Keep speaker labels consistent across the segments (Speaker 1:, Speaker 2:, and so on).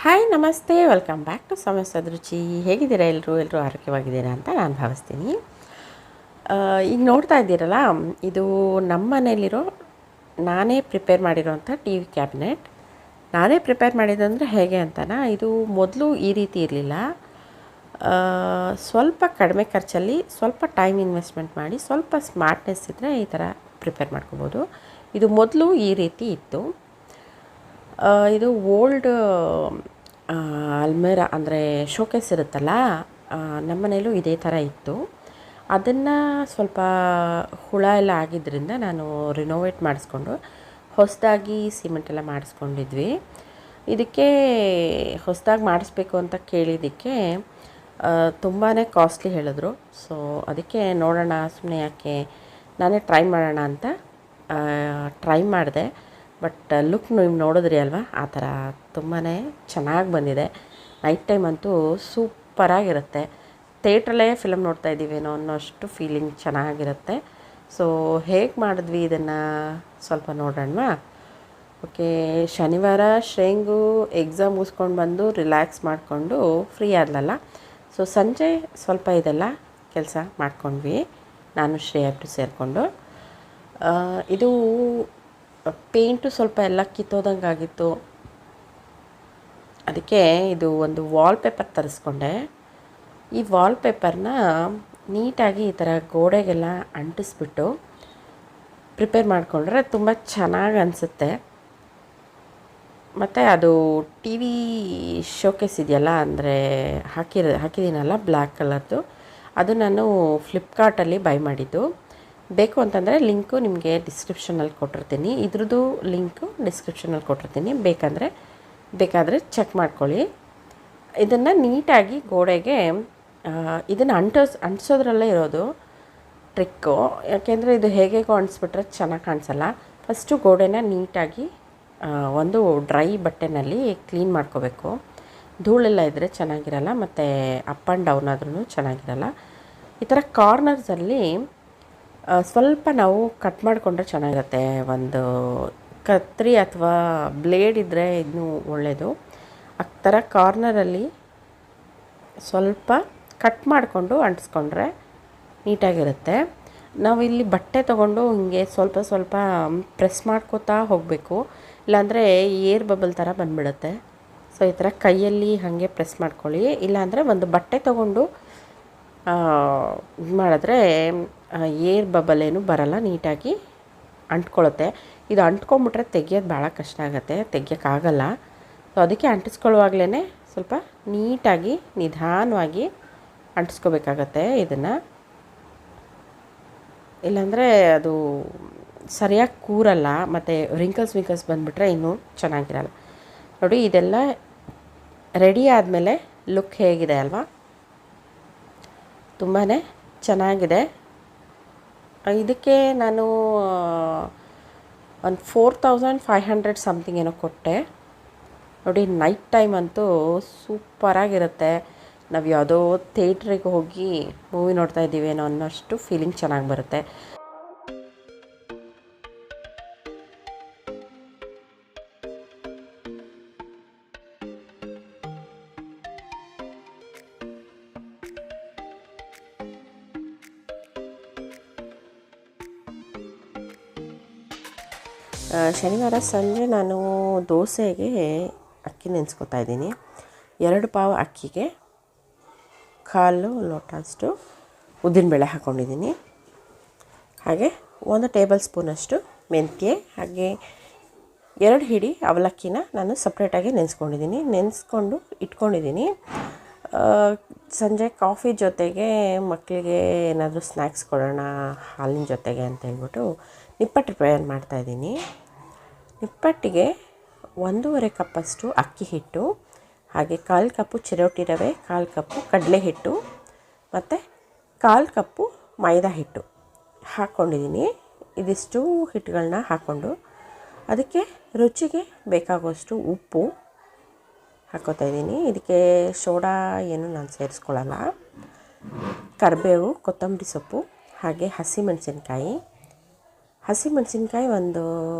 Speaker 1: Hi ನಮಸ್ತೆ, welcome back to ಸಮಸ್ಯದ ರುಚಿ. ಹೇಗಿದ್ದೀರಾ ಎಲ್ಲರೂ ಆರೋಗ್ಯವಾಗಿದ್ದೀರಾ ಅಂತ ನಾನು ಭಾವಿಸ್ತೀನಿ. ಈಗ ನೋಡ್ತಾ ಇದ್ದೀರಲ್ಲ, ಇದು ನಮ್ಮ ಮನೇಲಿರೋ ನಾನೇ ಪ್ರಿಪೇರ್ ಮಾಡಿರೋಂಥ ಟಿ ವಿ ಕ್ಯಾಬಿನೆಟ್. ನಾನೇ ಪ್ರಿಪೇರ್ ಮಾಡಿದಂದರೆ ಹೇಗೆ ಅಂತನಾ, ಇದು ಮೊದಲು ಈ ರೀತಿ ಇರಲಿಲ್ಲ. ಸ್ವಲ್ಪ ಕಡಿಮೆ ಖರ್ಚಲ್ಲಿ ಸ್ವಲ್ಪ ಟೈಮ್ ಇನ್ವೆಸ್ಟ್ಮೆಂಟ್ ಮಾಡಿ ಸ್ವಲ್ಪ ಸ್ಮಾರ್ಟ್ನೆಸ್ ಇದ್ದರೆ ಈ ಥರ ಪ್ರಿಪೇರ್ ಮಾಡ್ಕೋಬೋದು. ಇದು ಮೊದಲು ಈ ರೀತಿ ಇತ್ತು. ಇದು ಓಲ್ಡ್ ಅಲ್ಮೇರಾ ಅಂದರೆ ಶೋಕೇಸ್ ಇರುತ್ತಲ್ಲ, ನಮ್ಮ ಮನೇಲೂ ಇದೇ ಥರ ಇತ್ತು. ಅದನ್ನು ಸ್ವಲ್ಪ ಹುಳ ಎಲ್ಲ ಆಗಿದ್ದರಿಂದ ನಾನು ರಿನೋವೇಟ್ ಮಾಡಿಸ್ಕೊಂಡು ಹೊಸದಾಗಿ ಸಿಮೆಂಟೆಲ್ಲ ಮಾಡಿಸ್ಕೊಂಡಿದ್ವಿ. ಇದಕ್ಕೆ ಹೊಸದಾಗಿ ಮಾಡಿಸ್ಬೇಕು ಅಂತ ಕೇಳಿದ್ದಕ್ಕೆ ತುಂಬಾ ಕಾಸ್ಟ್ಲಿ ಹೇಳಿದ್ರು. ಸೊ ಅದಕ್ಕೆ ನೋಡೋಣ, ಸುಮ್ಮನೆ ಯಾಕೆ, ನಾನೇ ಟ್ರೈ ಮಾಡೋಣ ಅಂತ ಟ್ರೈ ಮಾಡಿದೆ. ಬಟ್ ಲುಕ್ ನೀವು ನೋಡಿದ್ರಿ ಅಲ್ವಾ, ಆ ಥರ ತುಂಬಾ ಚೆನ್ನಾಗಿ ಬಂದಿದೆ. ನೈಟ್ ಟೈಮ್ ಅಂತೂ ಸೂಪರಾಗಿರುತ್ತೆ. ಥಿಯೇಟ್ರಲ್ಲೇ ಫಿಲಮ್ ನೋಡ್ತಾ ಇದ್ದೀವೇನೋ ಅನ್ನೋಷ್ಟು ಫೀಲಿಂಗ್ ಚೆನ್ನಾಗಿರುತ್ತೆ. ಸೊ ಹೇಗೆ ಮಾಡಿದ್ವಿ ಇದನ್ನು ಸ್ವಲ್ಪ ನೋಡೋಣವಾ? ಓಕೆ, ಶನಿವಾರ ಶ್ರೇಂಗು ಎಕ್ಸಾಮ್ ಮುಗಿಸ್ಕೊಂಡು ಬಂದು ರಿಲ್ಯಾಕ್ಸ್ ಮಾಡಿಕೊಂಡು ಫ್ರೀ ಆದಲಲ್ಲ, ಸೊ ಸಂಜೆ ಸ್ವಲ್ಪ ಇದೆಲ್ಲ ಕೆಲಸ ಮಾಡ್ಕೊಂಡ್ವಿ, ನಾನು ಶ್ರೇಯಬ್ರು ಸೇರಿಕೊಂಡು. ಇದು ಪೇಂಟು ಸ್ವಲ್ಪ ಎಲ್ಲ ಕಿತ್ತೋದಂಗೆ ಆಗಿತ್ತು. ಅದಕ್ಕೆ ಇದು ಒಂದು ವಾಲ್ಪೇಪರ್ ತರಿಸ್ಕೊಂಡೆ. ಈ ವಾಲ್ಪೇಪರ್ನ ನೀಟಾಗಿ ಈ ಥರ ಗೋಡೆಗೆಲ್ಲ ಅಂಟಿಸ್ಬಿಟ್ಟು ಪ್ರಿಪೇರ್ ಮಾಡಿಕೊಂಡ್ರೆ ತುಂಬ ಚೆನ್ನಾಗಿ ಅನಿಸುತ್ತೆ. ಮತ್ತು ಅದು ಟಿ ವಿ ಶೋಕೇಸ್ ಇದೆಯಲ್ಲ, ಅಂದರೆ ಹಾಕಿದ್ದೀನಲ್ಲ ಬ್ಲ್ಯಾಕ್ ಕಲರ್ದು, ಅದು ನಾನು ಫ್ಲಿಪ್ಕಾರ್ಟಲ್ಲಿ ಬೈ ಮಾಡಿದ್ದು. ಬೇಕು ಅಂತಂದರೆ ಲಿಂಕು ನಿಮಗೆ ಡಿಸ್ಕ್ರಿಪ್ಷನಲ್ಲಿ ಕೊಟ್ಟಿರ್ತೀನಿ. ಇದ್ರದ್ದು ಲಿಂಕು ಡಿಸ್ಕ್ರಿಪ್ಷನಲ್ಲಿ ಕೊಟ್ಟಿರ್ತೀನಿ, ಬೇಕಾದರೆ ಚೆಕ್ ಮಾಡ್ಕೊಳ್ಳಿ. ಇದನ್ನು ನೀಟಾಗಿ ಗೋಡೆಗೆ ಇದನ್ನು ಅಂಟಿಸೋದ್ರಲ್ಲೇ ಇರೋದು ಟ್ರಿಕ್ಕು. ಯಾಕೆಂದರೆ ಇದು ಹೇಗೇಗೋ ಅಂಟಿಸ್ಬಿಟ್ರೆ ಚೆನ್ನಾಗಿ ಕಾಣಿಸಲ್ಲ. ಫಸ್ಟು ಗೋಡೆನ ನೀಟಾಗಿ ಒಂದು ಡ್ರೈ ಬಟ್ಟೆನಲ್ಲಿ ಕ್ಲೀನ್ ಮಾಡ್ಕೋಬೇಕು. ಧೂಳೆಲ್ಲ ಇದ್ದರೆ ಚೆನ್ನಾಗಿರಲ್ಲ, ಮತ್ತು ಅಪ್ ಆ್ಯಂಡ್ ಡೌನ್ ಆದ್ರೂ ಚೆನ್ನಾಗಿರಲ್ಲ. ಈ ಥರ ಕಾರ್ನರ್ಸಲ್ಲಿ ಸ್ವಲ್ಪ ನಾವು ಕಟ್ ಮಾಡಿಕೊಂಡ್ರೆ ಚೆನ್ನಾಗಿರುತ್ತೆ. ಒಂದು ಕತ್ರಿ ಅಥವಾ ಬ್ಲೇಡ್ ಇದ್ದರೆ ಇನ್ನೂ ಒಳ್ಳೆಯದು. ಆ ಥರ ಕಾರ್ನರಲ್ಲಿ ಸ್ವಲ್ಪ ಕಟ್ ಮಾಡಿಕೊಂಡು ಅಂಟಿಸ್ಕೊಂಡ್ರೆ ನೀಟಾಗಿರುತ್ತೆ. ನಾವು ಇಲ್ಲಿ ಬಟ್ಟೆ ತೊಗೊಂಡು ಹಿಂಗೆ ಸ್ವಲ್ಪ ಸ್ವಲ್ಪ ಪ್ರೆಸ್ ಮಾಡ್ಕೋತಾ ಹೋಗಬೇಕು, ಇಲ್ಲಾಂದರೆ ಏರ್ ಬಬಲ್ ಥರ ಬಂದುಬಿಡುತ್ತೆ. ಸೊ ಈ ಥರ ಕೈಯಲ್ಲಿ ಹಾಗೆ ಪ್ರೆಸ್ ಮಾಡ್ಕೊಳ್ಳಿ. ಇಲ್ಲಾಂದರೆ ಒಂದು ಬಟ್ಟೆ ತೊಗೊಂಡು ಇದು ಮಾಡಿದ್ರೆ ಏರ್ ಬಬಲ್ ಏನು ಬರಲ್ಲ, ನೀಟಾಗಿ ಅಂಟ್ಕೊಳ್ಳುತ್ತೆ. ಇದು ಅಂಟ್ಕೊಂಬಿಟ್ರೆ ತೆಗಿಯೋದು ಭಾಳ ಕಷ್ಟ ಆಗುತ್ತೆ, ತೆಗಿಯೋಕ್ಕಾಗಲ್ಲ. ಸೊ ಅದಕ್ಕೆ ಅಂಟಿಸ್ಕೊಳ್ಳುವಾಗಲೇ ಸ್ವಲ್ಪ ನೀಟಾಗಿ ನಿಧಾನವಾಗಿ ಅಂಟಿಸ್ಕೋಬೇಕಾಗತ್ತೆ ಇದನ್ನು. ಇಲ್ಲಾಂದರೆ ಅದು ಸರಿಯಾಗಿ ಕೂರಲ್ಲ, ಮತ್ತು ರಿಂಕಲ್ಸ್ ಬಂದುಬಿಟ್ರೆ ಇನ್ನೂ ಚೆನ್ನಾಗಿರಲ್ಲ. ನೋಡಿ, ಇದೆಲ್ಲ ರೆಡಿ ಆದಮೇಲೆ ಲುಕ್ ಹೇಗಿದೆ ಅಲ್ವಾ, ತುಂಬಾ ಚೆನ್ನಾಗಿದೆ. ಇದಕ್ಕೆ ನಾನು ಒಂದು 4500 ಸಮಥಿಂಗ್ ಏನೋ ಕೊಟ್ಟೆ. ನೋಡಿ, ನೈಟ್ ಟೈಮ್ ಅಂತೂ ಸೂಪರಾಗಿರುತ್ತೆ. ನಾವು ಯಾವುದೋ ಥಿಯೇಟ್ರಿಗೆ ಹೋಗಿ ಮೂವಿ ನೋಡ್ತಾ ಇದ್ದೀವೇನೋ ಅನ್ನೋಷ್ಟು ಫೀಲಿಂಗ್ ಚೆನ್ನಾಗಿ ಬರುತ್ತೆ. ಶನಿವಾರ ಸಂಜೆ ನಾನು ದೋಸೆಗೆ ಅಕ್ಕಿ ನೆನೆಸ್ಕೊತಾ ಇದ್ದೀನಿ. 2 ಪಾವು ಅಕ್ಕಿಗೆ 1/4 ಲೋಟಷ್ಟು ಉದ್ದಿನಬೇಳೆ ಹಾಕ್ಕೊಂಡಿದ್ದೀನಿ. ಹಾಗೆ 1 ಟೇಬಲ್ ಸ್ಪೂನಷ್ಟು ಮೆಂತ್ಯ, ಹಾಗೆ 2 ಹಿಡಿ ಅವಲಕ್ಕಿನ ನಾನು ಸಪ್ರೇಟಾಗಿ ನೆನೆಸ್ಕೊಂಡು ಇಟ್ಕೊಂಡಿದ್ದೀನಿ. ಸಂಜೆ ಕಾಫಿ ಜೊತೆಗೆ ಮಕ್ಕಳಿಗೆ ಏನಾದರೂ ಸ್ನ್ಯಾಕ್ಸ್ ಕೊಡೋಣ ಹಾಲಿನ ಜೊತೆಗೆ ಅಂತ ಹೇಳ್ಬಿಟ್ಟು ನಿಪ್ಪಟ್ಟು ಪ್ರಿಪೇರ್ ಮಾಡ್ತಾಯಿದ್ದೀನಿ. ನಿಪ್ಪಟ್ಟಿಗೆ 1.5 ಕಪ್ಪಷ್ಟು ಅಕ್ಕಿ ಹಿಟ್ಟು, ಹಾಗೆ 1/4 ಕಪ್ಪು ಚಿರೋಟಿ ರವೆ, 1/4 ಕಪ್ಪು ಕಡಲೆ ಹಿಟ್ಟು, ಮತ್ತು 1/4 ಕಪ್ಪು ಮೈದಾ ಹಿಟ್ಟು ಹಾಕ್ಕೊಂಡಿದ್ದೀನಿ. ಇದಿಷ್ಟು ಹಿಟ್ಟುಗಳನ್ನ ಹಾಕ್ಕೊಂಡು ಅದಕ್ಕೆ ರುಚಿಗೆ ಬೇಕಾಗುವಷ್ಟು ಉಪ್ಪು ಹಾಕ್ಕೋತಾ ಇದ್ದೀನಿ. ಇದಕ್ಕೆ ಸೋಡಾ ಏನು ನಾನು ಸೇರಿಸ್ಕೊಳ್ಳಲ್ಲ. ಕರಿಬೇವು, ಕೊತ್ತಂಬರಿ ಸೊಪ್ಪು, ಹಾಗೆ ಹಸಿಮೆಣಸಿನ್ಕಾಯಿ ಒಂದು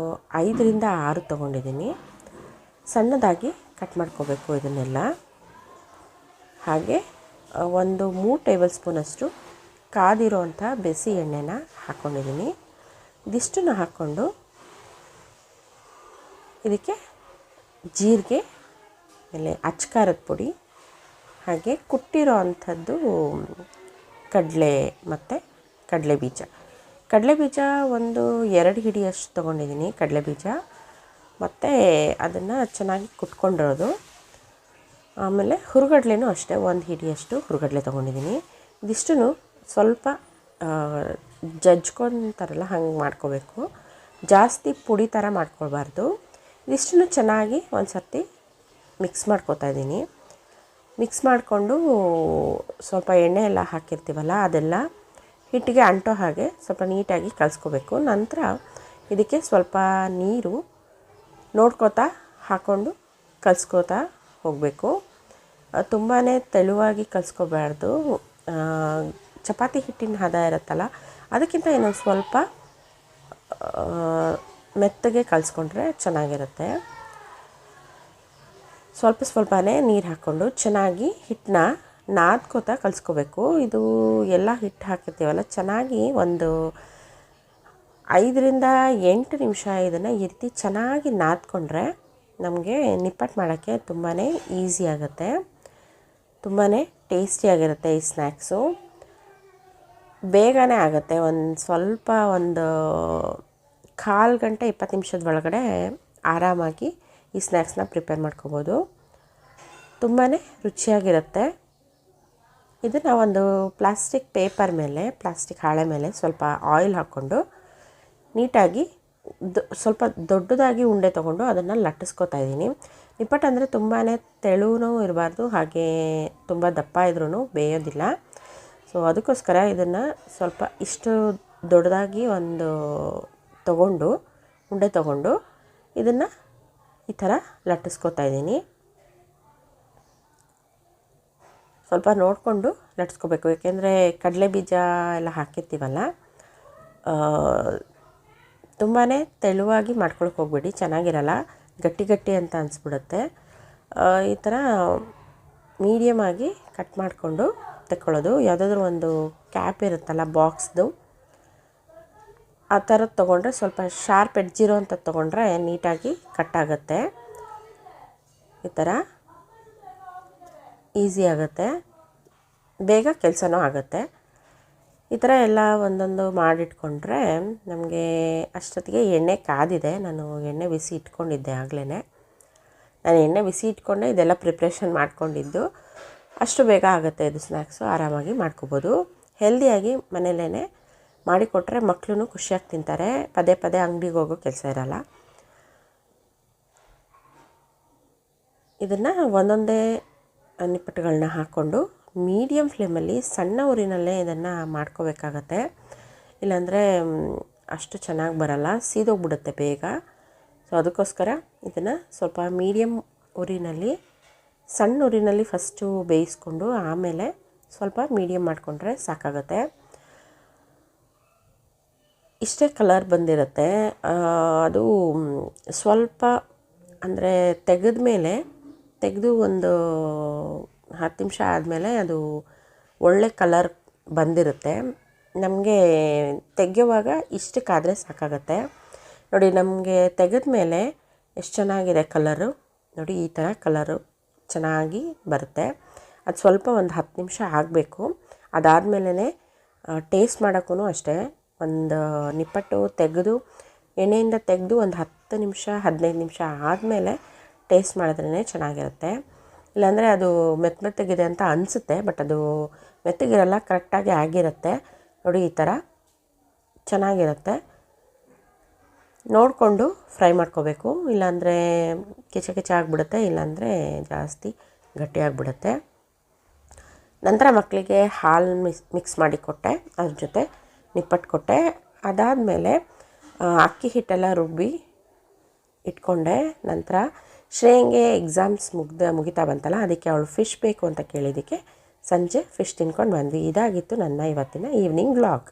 Speaker 1: 5ರಿಂದ 6 ತೊಗೊಂಡಿದ್ದೀನಿ. ಸಣ್ಣದಾಗಿ ಕಟ್ ಮಾಡ್ಕೋಬೇಕು ಇದನ್ನೆಲ್ಲ. ಹಾಗೆ ಒಂದು 3 ಟೇಬಲ್ ಸ್ಪೂನಷ್ಟು ಕಾದಿರೋವಂಥ ಬಿಸಿ ಎಣ್ಣೆನ ಹಾಕ್ಕೊಂಡಿದ್ದೀನಿ. ಇದಿಷ್ಟನ್ನು ಹಾಕ್ಕೊಂಡು ಇದಕ್ಕೆ ಜೀರಿಗೆ, ಆಮೇಲೆ ಅಚ್ಕಾರದ ಪುಡಿ, ಹಾಗೆ ಕುಟ್ಟಿರೋ ಅಂಥದ್ದು ಕಡಲೆ ಮತ್ತು ಕಡಲೆಬೀಜ. ಕಡಲೆಬೀಜ ಒಂದು 2 ಹಿಡಿಯಷ್ಟು ತೊಗೊಂಡಿದ್ದೀನಿ ಕಡಲೆಬೀಜ, ಮತ್ತು ಅದನ್ನು ಚೆನ್ನಾಗಿ ಕುಟ್ಕೊಂಡಿರೋದು. ಆಮೇಲೆ ಹುರುಗಡ್ಲೆನೂ ಅಷ್ಟೇ 1 ಹಿಡಿಯಷ್ಟು ಹುರುಗಡ್ಲೆ ತೊಗೊಂಡಿದ್ದೀನಿ. ಇದಿಷ್ಟನ್ನು ಸ್ವಲ್ಪ ಜಜ್ಕೊತಾರಲ್ಲ ಹಂಗೆ ಮಾಡ್ಕೋಬೇಕು, ಜಾಸ್ತಿ ಪುಡಿ ಥರ ಮಾಡ್ಕೊಳ್ಬಾರ್ದು. ಇದಿಷ್ಟನ್ನು ಚೆನ್ನಾಗಿ ಒಂದು ಸರ್ತಿ ಮಿಕ್ಸ್ ಮಾಡ್ಕೊತಾ ಇದ್ದೀನಿ. ಮಿಕ್ಸ್ ಮಾಡಿಕೊಂಡು ಸ್ವಲ್ಪ ಎಣ್ಣೆ ಎಲ್ಲ ಹಾಕಿರ್ತೀವಲ್ಲ ಅದೆಲ್ಲ ಹಿಟ್ಟಿಗೆ ಅಂಟೋ ಹಾಗೆ ಸ್ವಲ್ಪ ನೀಟಾಗಿ ಕಲಿಸ್ಕೋಬೇಕು. ನಂತರ ಇದಕ್ಕೆ ಸ್ವಲ್ಪ ನೀರು ನೋಡ್ಕೋತಾ ಹಾಕ್ಕೊಂಡು ಕಲಿಸ್ಕೋತಾ ಹೋಗಬೇಕು. ತುಂಬಾ ತೆಳುವಾಗಿ ಕಲಿಸ್ಕೋಬಾರ್ದು. ಚಪಾತಿ ಹಿಟ್ಟಿನ ಹದ ಇರುತ್ತಲ್ಲ ಅದಕ್ಕಿಂತ ಇನ್ನೊಂದು ಸ್ವಲ್ಪ ಮೆತ್ತಗೆ ಕಲಿಸ್ಕೊಂಡ್ರೆ ಚೆನ್ನಾಗಿರುತ್ತೆ. ಸ್ವಲ್ಪನೇ ನೀರು ಹಾಕ್ಕೊಂಡು ಚೆನ್ನಾಗಿ ಹಿಟ್ಟನ್ನ ನಾದ್ಕೋತಾ ಕಲಿಸ್ಕೋಬೇಕು. ಇದು ಎಲ್ಲ ಹಿಟ್ಟು ಹಾಕಿರ್ತೀವಲ್ಲ ಚೆನ್ನಾಗಿ ಒಂದು 5ರಿಂದ 8 ನಿಮಿಷ ಇದನ್ನು ಈ ರೀತಿ ಚೆನ್ನಾಗಿ ನಾದ್ಕೊಂಡ್ರೆ ನಮಗೆ ನಿಪ್ಪಟ್ಟು ಮಾಡೋಕ್ಕೆ ತುಂಬಾ ಈಸಿ ಆಗುತ್ತೆ, ತುಂಬಾ ಟೇಸ್ಟಿಯಾಗಿರುತ್ತೆ. ಈ ಸ್ನ್ಯಾಕ್ಸು ಬೇಗನೆ ಆಗುತ್ತೆ. ಒಂದು 1/4 ಗಂಟೆ 20 ನಿಮಿಷದ ಒಳಗಡೆ ಆರಾಮಾಗಿ ಈ ಸ್ನ್ಯಾಕ್ಸ್ನ ಪ್ರಿಪೇರ್ ಮಾಡ್ಕೋಬೋದು. ತುಂಬಾ ರುಚಿಯಾಗಿರುತ್ತೆ. ಇದನ್ನು ಒಂದು ಪ್ಲಾಸ್ಟಿಕ್ ಪೇಪರ್ ಮೇಲೆ, ಪ್ಲಾಸ್ಟಿಕ್ ಹಾಳೆ ಮೇಲೆ ಸ್ವಲ್ಪ ಆಯಿಲ್ ಹಾಕ್ಕೊಂಡು ನೀಟಾಗಿ ಸ್ವಲ್ಪ ದೊಡ್ಡದಾಗಿ ಉಂಡೆ ತೊಗೊಂಡು ಅದನ್ನು ಲಟ್ಟಿಸ್ಕೊತಾ ಇದ್ದೀನಿ. ನಿಪ್ಪಟ್ಟು ಅಂದರೆ ತುಂಬಾ ತೆಳುವೂ ಇರಬಾರ್ದು, ಹಾಗೆ ತುಂಬ ದಪ್ಪ ಇದ್ರೂ ಬೇಯೋದಿಲ್ಲ. ಸೊ ಅದಕ್ಕೋಸ್ಕರ ಇದನ್ನು ಸ್ವಲ್ಪ ಇಷ್ಟು ದೊಡ್ಡದಾಗಿ ಒಂದು ಉಂಡೆ ತೊಗೊಂಡು ಇದನ್ನು ಈ ಥರ ಲಟ್ಟಿಸ್ಕೊತಾ ಇದ್ದೀನಿ. ಸ್ವಲ್ಪ ನೋಡಿಕೊಂಡು ಲಟ್ಟಿಸ್ಕೋಬೇಕು, ಏಕೆಂದರೆ ಕಡಲೆ ಬೀಜ ಎಲ್ಲ ಹಾಕಿರ್ತೀವಲ್ಲ, ತುಂಬಾ ತೆಳುವಾಗಿ ಮಾಡ್ಕೊಳಕ್ಕೆ ಹೋಗ್ಬೇಡಿ, ಚೆನ್ನಾಗಿರಲ್ಲ, ಗಟ್ಟಿ ಅಂತ ಅನಿಸ್ಬಿಡುತ್ತೆ. ಈ ಥರ ಮೀಡಿಯಮಾಗಿ ಕಟ್ ಮಾಡಿಕೊಂಡು ತಗೊಳ್ಳೋದು. ಯಾವುದಾದ್ರೂ ಒಂದು ಕ್ಯಾಪ್ ಇರುತ್ತಲ್ಲ ಬಾಕ್ಸ್ದು, ಆ ಥರದ್ದು ತೊಗೊಂಡ್ರೆ ಸ್ವಲ್ಪ ಶಾರ್ಪ್ ಎಡ್ಜಿರೋ ಅಂಥದ್ದು ತೊಗೊಂಡ್ರೆ ನೀಟಾಗಿ ಕಟ್ ಆಗುತ್ತೆ. ಈ ಥರ ಈಸಿ ಆಗುತ್ತೆ, ಬೇಗ ಕೆಲಸನೂ ಆಗುತ್ತೆ. ಈ ಥರ ಎಲ್ಲ ಒಂದೊಂದು ಮಾಡಿಟ್ಕೊಂಡ್ರೆ ನಮಗೆ ಅಷ್ಟೊತ್ತಿಗೆ ಎಣ್ಣೆ ಕಾದಿದೆ. ನಾನು ಎಣ್ಣೆ ಬಿಸಿ ಇಟ್ಕೊಂಡಿದ್ದೆ ಆಗಲೇ. ನಾನು ಎಣ್ಣೆ ಬಿಸಿ ಇಟ್ಕೊಂಡೆ ಇದೆಲ್ಲ ಪ್ರಿಪ್ರೇಷನ್ ಮಾಡ್ಕೊಂಡಿದ್ದು. ಅಷ್ಟು ಬೇಗ ಆಗುತ್ತೆ ಇದು ಸ್ನ್ಯಾಕ್ಸು, ಆರಾಮಾಗಿ ಮಾಡ್ಕೋಬೋದು. ಹೆಲ್ದಿಯಾಗಿ ಮನೇಲೇ ಮಾಡಿಕೊಟ್ರೆ ಮಕ್ಕಳು ಖುಷಿಯಾಗಿ ತಿಂತಾರೆ, ಪದೇ ಅಂಗಡಿಗೆ ಹೋಗೋ ಕೆಲಸ ಇರಲ್ಲ. ಇದನ್ನು ಒಂದೊಂದೇ ನಿಪ್ಪಟ್ಟುಗಳನ್ನ ಹಾಕ್ಕೊಂಡು ಮೀಡಿಯಮ್ ಫ್ಲೇಮಲ್ಲಿ ಸಣ್ಣ ಉರಿನಲ್ಲೇ ಇದನ್ನು ಮಾಡ್ಕೋಬೇಕಾಗತ್ತೆ. ಇಲ್ಲಾಂದರೆ ಅಷ್ಟು ಚೆನ್ನಾಗಿ ಬರಲ್ಲ, ಸೀದೋಗ್ಬಿಡುತ್ತೆ ಬೇಗ. ಸೊ ಅದಕ್ಕೋಸ್ಕರ ಇದನ್ನು ಸ್ವಲ್ಪ ಮೀಡಿಯಮ್ ಉರಿನಲ್ಲಿ, ಸಣ್ಣ ಉರಿನಲ್ಲಿ ಫಸ್ಟು ಬೇಯಿಸ್ಕೊಂಡು ಆಮೇಲೆ ಸ್ವಲ್ಪ ಮೀಡಿಯಮ್ ಮಾಡಿಕೊಂಡ್ರೆ ಸಾಕಾಗುತ್ತೆ. ಇಷ್ಟೇ ಕಲರ್ ಬಂದಿರುತ್ತೆ. ಅದು ಸ್ವಲ್ಪ ಅಂದರೆ ತೆಗೆದು ಒಂದು 10 ನಿಮಿಷ ಆದಮೇಲೆ ಅದು ಒಳ್ಳೆ ಕಲರ್ ಬಂದಿರುತ್ತೆ. ನಮಗೆ ತೆಗೆಯುವಾಗ ಇಷ್ಟಕ್ಕಾದರೆ ಸಾಕಾಗತ್ತೆ. ನೋಡಿ, ನಮಗೆ ತೆಗೆದ ಮೇಲೆ ಎಷ್ಟು ಚೆನ್ನಾಗಿದೆ ಕಲರು. ನೋಡಿ, ಈ ಥರ ಕಲರು ಚೆನ್ನಾಗಿ ಬರುತ್ತೆ. ಅದು ಸ್ವಲ್ಪ ಒಂದು 10 ನಿಮಿಷ ಆಗಬೇಕು. ಅದಾದಮೇಲೆ ಟೇಸ್ಟ್ ಮಾಡೋಕ್ಕೂ ಅಷ್ಟೇ, ಒಂದು ನಿಪ್ಪಟ್ಟು ಎಣ್ಣೆಯಿಂದ ತೆಗೆದು ಒಂದು 10 ನಿಮಿಷ 15 ನಿಮಿಷ ಆದಮೇಲೆ ಟೇಸ್ಟ್ ಮಾಡಿದ್ರೇ ಚೆನ್ನಾಗಿರುತ್ತೆ. ಇಲ್ಲಾಂದರೆ ಅದು ಮೆತ್ತಗಿದೆ ಅಂತ ಅನಿಸುತ್ತೆ, ಬಟ್ ಅದು ಮೆತ್ತಗಿರಲ್ಲ, ಕರೆಕ್ಟಾಗಿ ಆಗಿರುತ್ತೆ. ನೋಡಿ, ಈ ಥರ ಚೆನ್ನಾಗಿರುತ್ತೆ. ನೋಡಿಕೊಂಡು ಫ್ರೈ ಮಾಡ್ಕೋಬೇಕು, ಇಲ್ಲಾಂದರೆ ಕಿಚ ಆಗಿಬಿಡುತ್ತೆ, ಇಲ್ಲಾಂದರೆ ಜಾಸ್ತಿ ಗಟ್ಟಿಯಾಗಿಬಿಡುತ್ತೆ. ನಂತರ ಮಕ್ಕಳಿಗೆ ಹಾಲು ಮಿಕ್ಸ್ ಮಾಡಿ ಕೊಟ್ಟೆ, ಅದ್ರ ಜೊತೆ ನಿಪ್ಪಟ್ಟು ಕೊಟ್ಟೆ. ಅದಾದಮೇಲೆ ಅಕ್ಕಿ ಹಿಟ್ಟೆಲ್ಲ ರುಬ್ಬಿ ಇಟ್ಕೊಂಡೆ. ನಂತರ ಶ್ರೇಯಂಗೆ ಎಕ್ಸಾಮ್ಸ್ ಮುಗಿತಾ ಬಂತಲ್ಲ, ಅದಕ್ಕೆ ಅವಳು ಫಿಶ್ ಬೇಕು ಅಂತ ಕೇಳಿದ್ದಕ್ಕೆ ಸಂಜೆ ಫಿಶ್ ತಿನ್ಕೊಂಡು ಬಂದ್ವಿ. ಇದಾಗಿತ್ತು ನನ್ನ ಇವತ್ತಿನ ಈವ್ನಿಂಗ್ ವ್ಲಾಗ್.